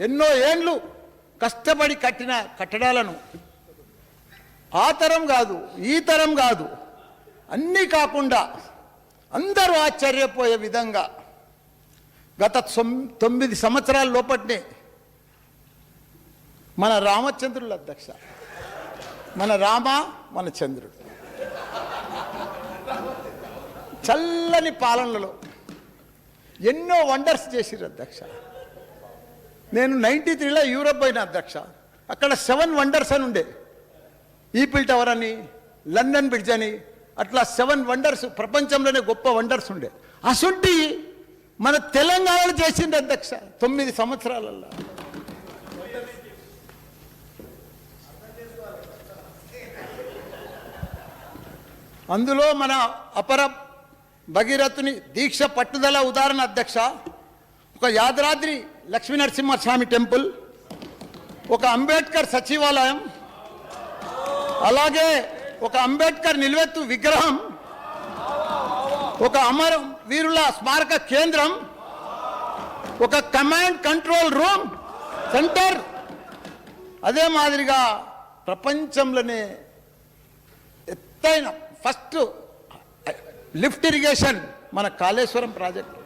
ఎన్నో ఏండ్లు కష్టపడి కట్టిన కట్టడాలను ఆ తరం కాదు ఈ తరం కాదు అన్నీ కాకుండా అందరూ ఆశ్చర్యపోయే విధంగా గత 9 సంవత్సరాల లోపట్నే మన రామచంద్రుల అధ్యక్ష మన రామ మన చంద్రుడు చల్లని పాలనలో ఎన్నో వండర్స్ చేసిరు అధ్యక్ష. నేను 93లో యూరోప్ పోయిన అధ్యక్ష. అక్కడ 7 వండర్స్ అని ఉండే, ఈఫిల్ టవర్ అని, లండన్ బ్రిడ్జ్ అని, అట్లా 7 వండర్స్, ప్రపంచంలోనే గొప్ప వండర్స్ ఉండే. అసుంటి మన తెలంగాణలో చేసింది అధ్యక్ష 9 సంవత్సరాలలో. అందులో మన అపర భగీరథుని దీక్ష పట్టుదల ఉదాహరణ అధ్యక్ష. ఒక యాదాద్రి లక్ష్మీనరసింహస్వామి టెంపుల్, ఒక అంబేద్కర్ సచివాలయం, అలాగే ఒక అంబేద్కర్ నిలువెత్తు విగ్రహం, ఒక అమర వీరుల స్మారక కేంద్రం, ఒక కమాండ్ కంట్రోల్ రూమ్ సెంటర్, అదే మాదిరిగా ప్రపంచంలోనే ఎత్తైన ఫస్ట్ లిఫ్ట్ ఇరిగేషన్ మన కాళేశ్వరం ప్రాజెక్ట్.